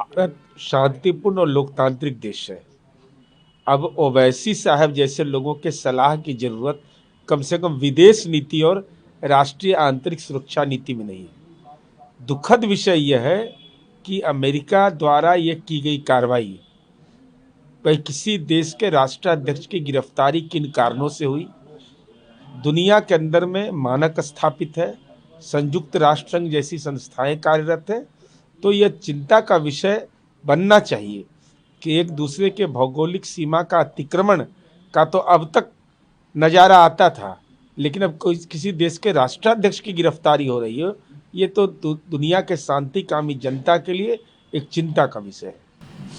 भारत शांतिपूर्ण और लोकतांत्रिक देश है। अब ओवैसी साहब जैसे लोगों के सलाह की जरूरत कम से कम विदेश नीति और राष्ट्रीय आंतरिक सुरक्षा नीति में नहीं है। दुखद विषय यह है कि अमेरिका द्वारा यह की गई कार्रवाई भाई किसी देश के राष्ट्राध्यक्ष की गिरफ्तारी किन कारणों से हुई, दुनिया के अंदर में मानक स्थापित है, संयुक्त राष्ट्र संघ जैसी संस्थाएं कार्यरत है, तो यह चिंता का विषय बनना चाहिए कि एक दूसरे के भौगोलिक सीमा का अतिक्रमण का तो अब तक नज़ारा आता था, लेकिन अब कोई किसी देश के राष्ट्राध्यक्ष की गिरफ्तारी हो रही है, ये तो दुनिया के शांतिकामी जनता के लिए एक चिंता का विषय है।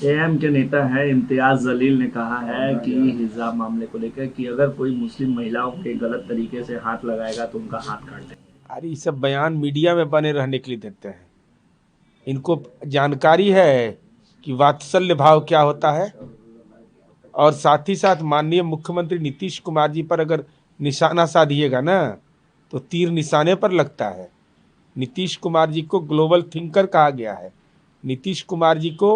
एएम के नेता है इम्तियाज जलील ने कहा है कि हिजाब मामले को लेकर कि अगर कोई मुस्लिम महिलाओं के गलत तरीके से हाथ लगाएगा तो उनका हाथ काट देंगे। अरे ये सब बयान मीडिया में बने रहने के लिए देते हैं। इनको जानकारी है कि वात्सल्य भाव क्या होता है, और साथ ही साथ माननीय मुख्यमंत्री नीतीश कुमार जी पर अगर निशाना साधिएगा ना तो तीर निशाने पर लगता है। नीतीश कुमार जी को ग्लोबल थिंकर कहा गया है, नीतीश कुमार जी को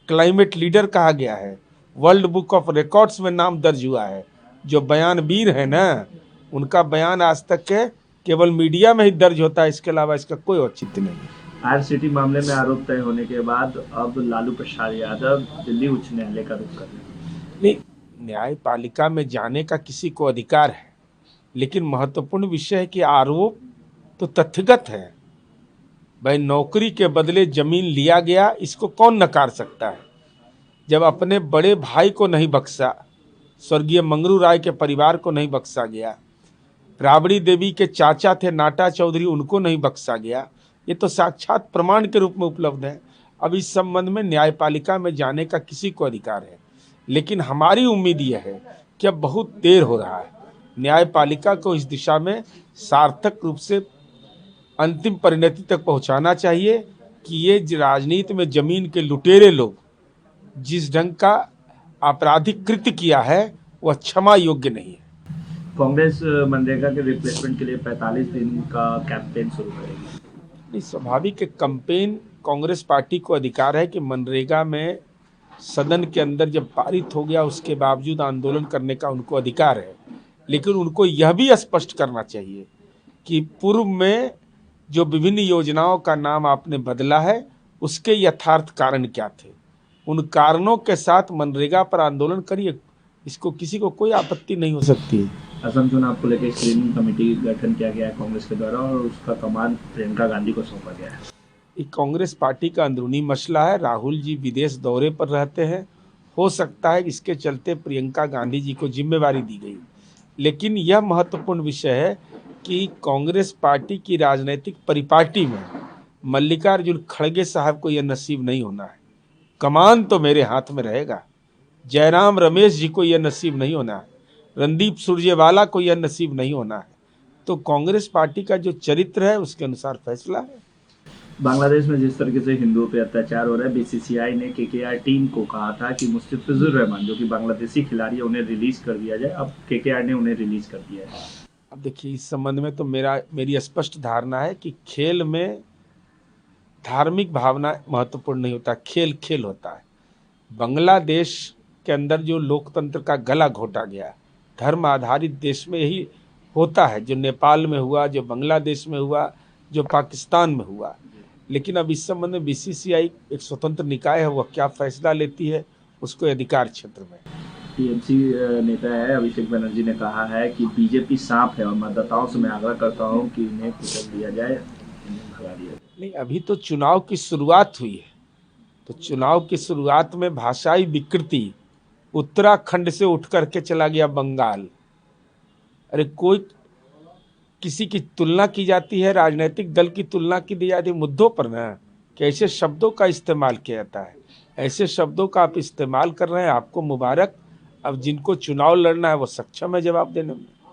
क्लाइमेट लीडर कहा गया है, वर्ल्ड बुक ऑफ रिकॉर्ड्स में नाम दर्ज हुआ है। जो बयानवीर है ना, उनका बयान आज तक के केवल मीडिया में ही दर्ज होता है, इसके अलावा इसका कोई औचित्य नहीं है। आईआरसीटी मामले में आरोप तय होने के बाद अब लालू प्रसाद यादव दिल्ली उच्च न्यायालय का रुख कर रहे हैं। नहीं, न्यायपालिका में जाने का किसी को अधिकार है, लेकिन महत्वपूर्ण विषय है कि आरोप तो तथ्यगत है। भाई नौकरी के बदले जमीन लिया गया, इसको कौन नकार सकता है। जब अपने बड़े भाई को नहीं बख्शा, स्वर्गीय मंगरू राय के परिवार को नहीं बख्शा गया, राबड़ी देवी के चाचा थे नाटा चौधरी, उनको नहीं बख्शा गया, ये तो साक्षात प्रमाण के रूप में उपलब्ध है। अब इस संबंध में न्यायपालिका में जाने का किसी को अधिकार है, लेकिन हमारी उम्मीद यह है कि अब बहुत देर हो रहा है। न्यायपालिका को इस दिशा में सार्थक रूप से अंतिम परिणति तक पहुंचाना चाहिए कि ये राजनीति में जमीन के लुटेरे लोग जिस ढंग का आपराधिक कृत्य किया है वह क्षमा योग्य नहीं है। कांग्रेस मनरेगा के रिप्लेसमेंट के लिए 45 दिन का कैंपेन शुरू करेगी। स्वाभाविक कैंपेन, कांग्रेस पार्टी को अधिकार है कि मनरेगा में सदन के अंदर जब पारित हो गया उसके बावजूद आंदोलन करने का उनको अधिकार है, लेकिन उनको यह भी स्पष्ट करना चाहिए कि पूर्व में जो विभिन्न योजनाओं का नाम आपने बदला है उसके यथार्थ कारण क्या थे, उन कारणों के साथ मनरेगा पर आंदोलन करिए, इसको किसी को कोई आपत्ति नहीं हो सकती है। असम चुनाव को लेकर स्क्रीनिंग कमेटी गठन किया गया है कांग्रेस के द्वारा और उसका कमान प्रियंका गांधी को सौंपा गया है। ये कांग्रेस पार्टी का अंदरूनी मसला है। राहुल जी विदेश दौरे पर रहते हैं, हो सकता है इसके चलते प्रियंका गांधी जी को जिम्मेवारी दी गई, लेकिन यह महत्वपूर्ण विषय है कि कांग्रेस पार्टी की राजनीतिक परिपाटी में मल्लिकार्जुन खड़गे साहब को यह नसीब नहीं होना है। कमान तो मेरे हाथ में रहेगा। जयराम रमेश जी को यह नसीब नहीं होना है, रणदीप सुरजेवाला को यह नसीब नहीं होना है। तो कांग्रेस पार्टी का जो चरित्र है उसके अनुसार फैसला है। बांग्लादेश में जिस तरीके से हिंदुओं पे अत्याचार हो रहा है, बीसीसीआई ने केकेआर टीम को कहा था कि मुस्तफिजुर रहमान जो कि बांग्लादेशी खिलाड़ी है उन्हें रिलीज कर दिया जाए। अब केकेआर ने उन्हें रिलीज कर दिया है। अब देखिए, इस संबंध में तो मेरी स्पष्ट धारणा है कि खेल में धार्मिक भावना महत्वपूर्ण नहीं होता, खेल खेल होता है। बांग्लादेश के अंदर जो लोकतंत्र का गला घोटा गया, धर्म आधारित देश में यही होता है, जो नेपाल में हुआ, जो बांग्लादेश में हुआ, जो पाकिस्तान में हुआ। लेकिन अब इस संबंध में बीसीसीआई एक स्वतंत्र निकाय है, वह क्या फैसला लेती है उसको अधिकार क्षेत्र में। टीएमसी नेता है अभिषेक बनर्जी ने कहा है कि बीजेपी सांप है और मतदाताओं से मैं आग्रह करता हूं कि इन्हें कुचल दिया जाए, इन्हें भगा दिया जाए। नहीं, अभी तो चुनाव की शुरुआत हुई है, तो चुनाव की शुरुआत में भाषाई विकृति उत्तराखंड से उठ करके चला गया बंगाल। अरे कोई किसी की तुलना की जाती है, राजनीतिक दल की तुलना की दी जाती है मुद्दों पर ना, कि ऐसे शब्दों का इस्तेमाल किया जाता है। ऐसे शब्दों का आप इस्तेमाल कर रहे हैं, आपको मुबारक। अब जिनको चुनाव लड़ना है वो सक्षम है जवाब देने में।